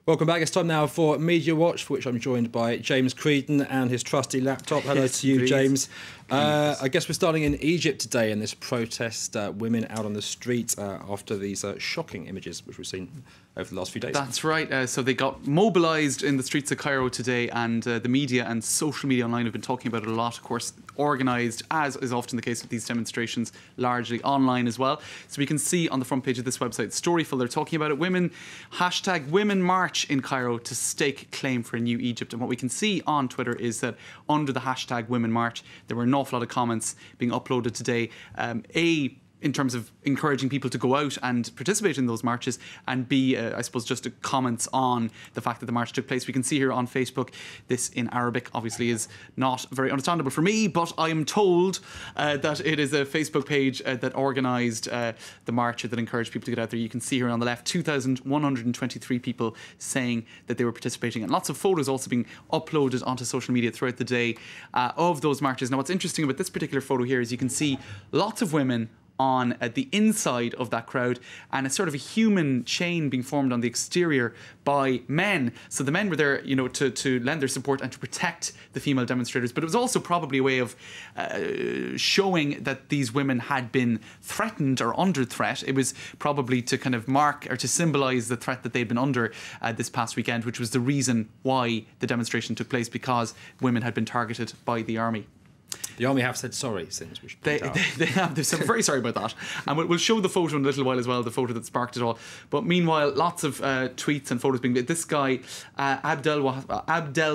Welcome back. It's time now for Media Watch, for which I'm joined by James Creedon and his trusty laptop. Hello to you, James. I guess we're starting in Egypt today in this protest, women out on the street after these shocking images which we've seen over the last few days. That's right. So they got mobilised in the streets of Cairo today, and the media and social media online have been talking about it a lot. Of course, organised, as is often the case with these demonstrations, largely online as well. So we can see on the front page of this website, Storyful, they're talking about it. Women march in Cairo to stake claim for a new Egypt. And what we can see on Twitter is that under the hashtag Women March, there were an awful lot of comments being uploaded today. In terms of encouraging people to go out and participate in those marches, and B, I suppose, just comments on the fact that the march took place. We can see here on Facebook, this in Arabic obviously is not very understandable for me, but I am told that it is a Facebook page that organised the march, that encouraged people to get out there. You can see here on the left, 2,123 people saying that they were participating, and lots of photos also being uploaded onto social media throughout the day of those marches. Now, what's interesting about this particular photo here is you can see lots of women on the inside of that crowd, and it's sort of a human chain being formed on the exterior by men. So the men were there, you know, to lend their support and to protect the female demonstrators. But it was also probably a way of showing that these women had been threatened or under threat. It was probably to kind of mark or to symbolise the threat that they'd been under this past weekend, which was the reason why the demonstration took place, because women had been targeted by the army. The army have said sorry since, which they have. They've said very sorry about that, and we'll show the photo in a little while as well, the photo that sparked it all. But meanwhile, lots of tweets and photos being made. This guy, Abdel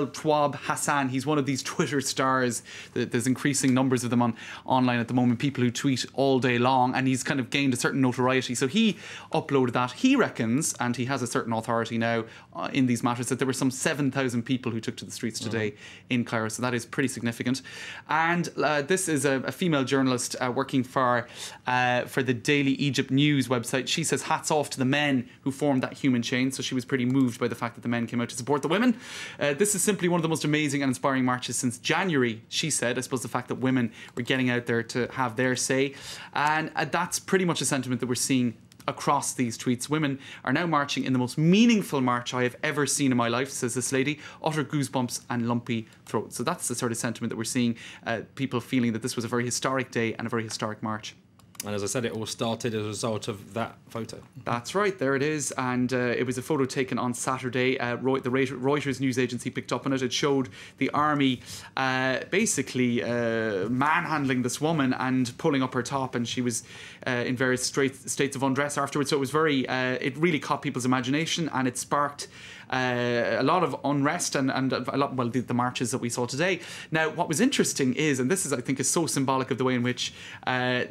Twab Hassan, he's one of these Twitter stars. There's increasing numbers of them online at the moment, people who tweet all day long, and he's kind of gained a certain notoriety. So he uploaded that. He reckons, and he has a certain authority now in these matters, that there were some 7,000 people who took to the streets today in Cairo. So that is pretty significant. And this is a female journalist working for the Daily Egypt News website. She says hats off to the men who formed that human chain. So she was pretty moved by the fact that the men came out to support the women. This is simply one of the most amazing and inspiring marches since January, she said. I suppose the fact that women were getting out there to have their say. And that's pretty much a sentiment that we're seeing across these tweets. Women are now marching in the most meaningful march I have ever seen in my life, says this lady. Utter goosebumps and lumpy throat. So that's the sort of sentiment that we're seeing, people feeling that this was a very historic day and a very historic march. And as I said, it all started as a result of that photo. That's right, there it is. And it was a photo taken on Saturday. The Reuters news agency picked up on it. It showed the army basically manhandling this woman and pulling up her top, and she was in various states of undress afterwards. So it was it really caught people's imagination, and it sparked a lot of unrest and a lot, well, the marches that we saw today. Now, what was interesting is, and this is, I think, is so symbolic of the way in which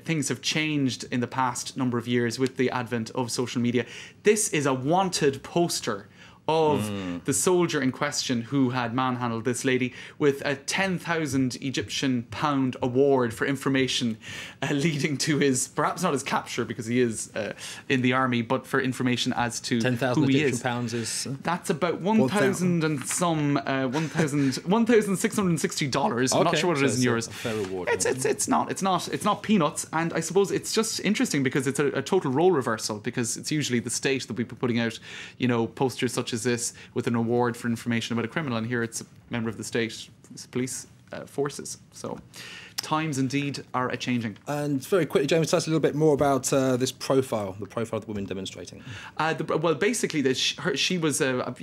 things have changed in the past number of years with the advent of social media. This is a wanted poster of the soldier in question who had manhandled this lady, with a 10,000 Egyptian pound award for information leading to his, perhaps not his capture because he is in the army, but for information as to 10,000 who he Egyptian is. Pounds is that's about $1,000 and some $1,660. I'm not sure what it is in euros. A fair reward. It's not peanuts, and I suppose it's just interesting because it's a total role reversal, because it's usually the state that we be putting out, you know, posters such as this with an award for information about a criminal, and here it's a member of the state police forces. So times indeed are a-changing. And very quickly, James, tell us a little bit more about this profile, the profile of the women demonstrating. Well, basically, she was a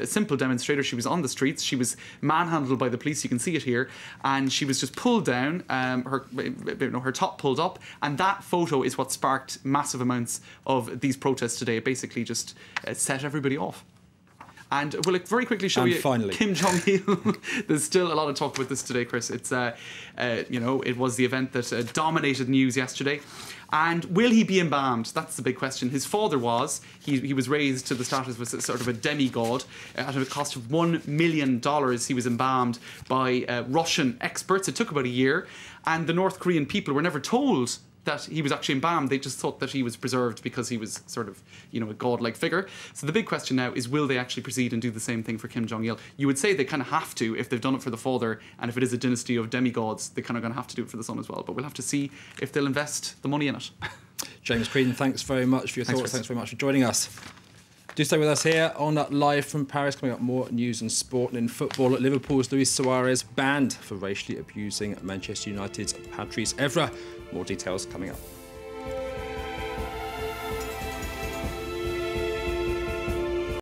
simple demonstrator. She was on the streets. She was manhandled by the police. You can see it here, and she was just pulled down. Her top pulled up, and that photo is what sparked massive amounts of these protests today. It basically just set everybody off. And we'll very quickly show you finally, Kim Jong-il. There's still a lot of talk about this today, Chris. It's it was the event that dominated news yesterday. And will he be embalmed? That's the big question. His father was. He was raised to the status of sort of a demigod. At a cost of $1 million, he was embalmed by Russian experts. It took about a year. And the North Korean people were never told that he was actually embalmed. They just thought that he was preserved because he was sort of, you know, a godlike figure. So the big question now is, will they actually proceed and do the same thing for Kim Jong-il? You would say they kind of have to if they've done it for the father, and if it is a dynasty of demigods, they're kind of going to have to do it for the son as well. But we'll have to see if they'll invest the money in it. James Creedon, thanks very much for your thoughts. Chris. Thanks very much for joining us. Do stay with us here on Live from Paris. Coming up, more news and sport. And in football, Liverpool's Luis Suarez banned for racially abusing Manchester United's Patrice Evra. More details coming up.